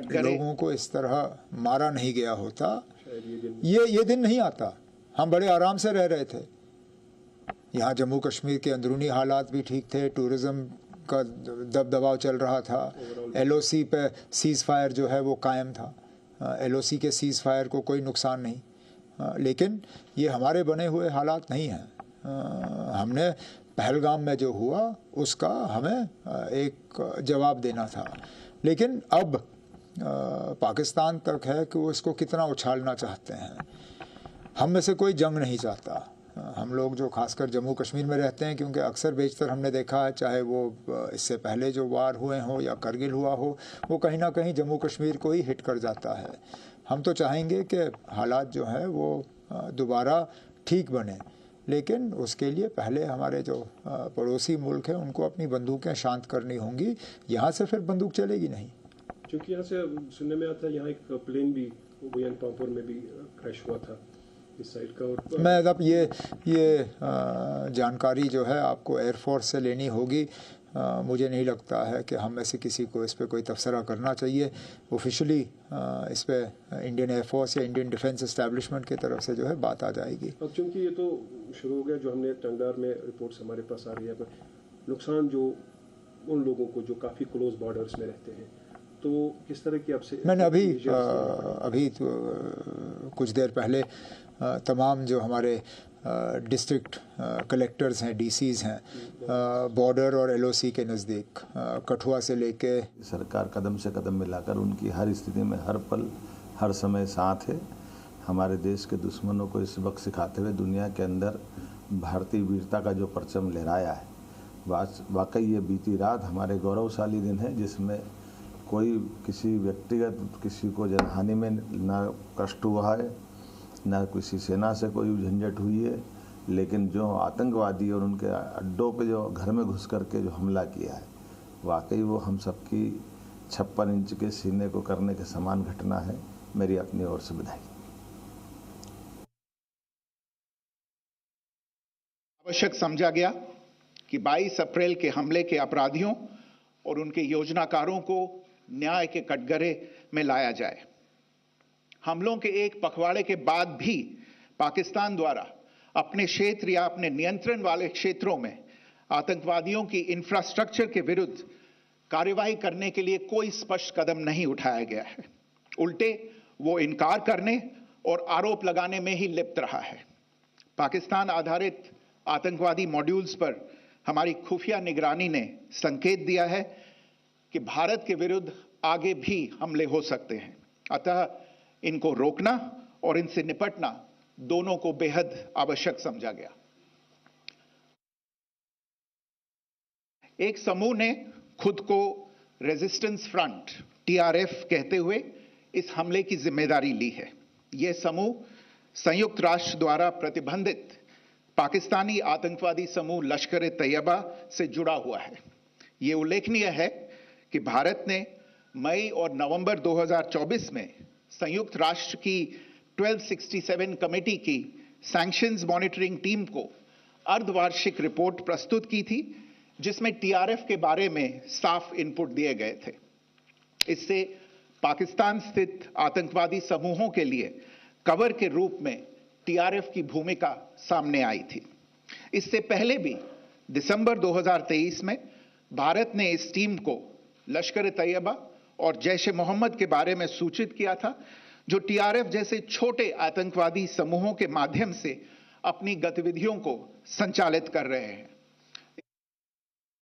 लोगों को इस तरह मारा नहीं गया होता, ये दिन नहीं आता। हम बड़े आराम से रह रहे थे। यहाँ जम्मू कश्मीर के अंदरूनी हालात भी ठीक थे, टूरिज़्म का दबदबाव चल रहा था, LOC पे सीज़ फायर जो है वो कायम था, LOC के सीज़ फायर को कोई नुकसान नहीं। लेकिन ये हमारे बने हुए हालात नहीं हैं। हमने पहलगाम में जो हुआ उसका हमें एक जवाब देना था, लेकिन अब पाकिस्तान तक है कि वो इसको कितना उछालना चाहते हैं। हम में से कोई जंग नहीं चाहता। हम लोग जो खासकर जम्मू कश्मीर में रहते हैं, क्योंकि अक्सर बेशतर हमने देखा है, चाहे वो इससे पहले जो वार हुए हों या करगिल हुआ हो, वो कहीं ना कहीं जम्मू कश्मीर को ही हिट कर जाता है। हम तो चाहेंगे कि हालात जो हैं वो दोबारा ठीक बने, लेकिन उसके लिए पहले हमारे जो पड़ोसी मुल्क हैं उनको अपनी बंदूकें शांत करनी होंगी। यहाँ से फिर बंदूक चलेगी नहीं। क्योंकि यहाँ से सुनने में आता है यहाँ एक प्लेन भी पांपोर में भी क्रैश हुआ था इस साइड का। और मैं अब ये जानकारी जो है आपको एयरफोर्स से लेनी होगी। मुझे नहीं लगता है कि हम में से किसी को इस पर कोई तबसरा करना चाहिए। ऑफिशियली इस पर इंडियन एयरफोर्स या इंडियन डिफेंस एस्टैब्लिशमेंट की तरफ से जो है बात आ जाएगी। अब चूँकि ये तो शुरू हो गया, जो हमने टंगदार में रिपोर्ट्स हमारे पास आ रही है, नुकसान जो उन लोगों को जो काफ़ी क्लोज बॉर्डर्स में रहते हैं, तो किस तरह की आपसे मैंने अभी तो कुछ देर पहले तमाम जो हमारे डिस्ट्रिक्ट कलेक्टर्स हैं, DCs हैं, बॉर्डर और LOC के नज़दीक, कठुआ से लेके सरकार कदम से कदम मिलाकर उनकी हर स्थिति में हर पल हर समय साथ है। हमारे देश के दुश्मनों को इस वक्त सिखाते हुए दुनिया के अंदर भारतीय वीरता का जो परचम लहराया है, वाकई ये बीती रात हमारे गौरवशाली दिन है, जिसमें कोई किसी व्यक्तिगत किसी को जनहानि में ना कष्ट हुआ है, ना किसी सेना से कोई झंझट हुई है, लेकिन जो आतंकवादी और उनके अड्डों पे जो घर में घुस करके जो हमला किया है, वाकई वो हम सबकी 56 इंच के सीने को करने के समान घटना है। मेरी अपनी ओर से बधाई। आवश्यक समझा गया कि 22 अप्रैल के हमले के अपराधियों और उनके योजनाकारों को न्याय के कटघरे में लाया जाए। हमलों के एक पखवाड़े के बाद भी पाकिस्तान द्वारा अपने क्षेत्र या अपने नियंत्रण वाले क्षेत्रों में आतंकवादियों की इंफ्रास्ट्रक्चर के विरुद्ध कार्रवाई करने के लिए कोई स्पष्ट कदम नहीं उठाया गया है। उल्टे वो इनकार करने और आरोप लगाने में ही लिप्त रहा है। पाकिस्तान आधारित आतंकवादी मॉड्यूल्स पर हमारी खुफिया निगरानी ने संकेत दिया है कि भारत के विरुद्ध आगे भी हमले हो सकते हैं। अतः इनको रोकना और इनसे निपटना दोनों को बेहद आवश्यक समझा गया। एक समूह ने खुद को रेजिस्टेंस फ्रंट TRF कहते हुए इस हमले की जिम्मेदारी ली है। यह समूह संयुक्त राष्ट्र द्वारा प्रतिबंधित पाकिस्तानी आतंकवादी समूह लश्कर-ए-तैयबा से जुड़ा हुआ है। यह उल्लेखनीय है कि भारत ने मई और नवंबर 2024 में संयुक्त राष्ट्र की 1267 कमेटी की सैंक्शंस मॉनिटरिंग टीम को अर्धवार्षिक रिपोर्ट प्रस्तुत की थी, जिसमें TRF के बारे में साफ इनपुट दिए गए थे। इससे पाकिस्तान स्थित आतंकवादी समूहों के लिए कवर के रूप में TRF की भूमिका सामने आई थी। इससे पहले भी दिसंबर 2023 में भारत ने इस टीम को लश्कर-ए-तैयबा और जैश-ए-मोहम्मद के बारे में सूचित किया था, जो TRF जैसे छोटे आतंकवादी समूहों के माध्यम से अपनी गतिविधियों को संचालित कर रहे हैं।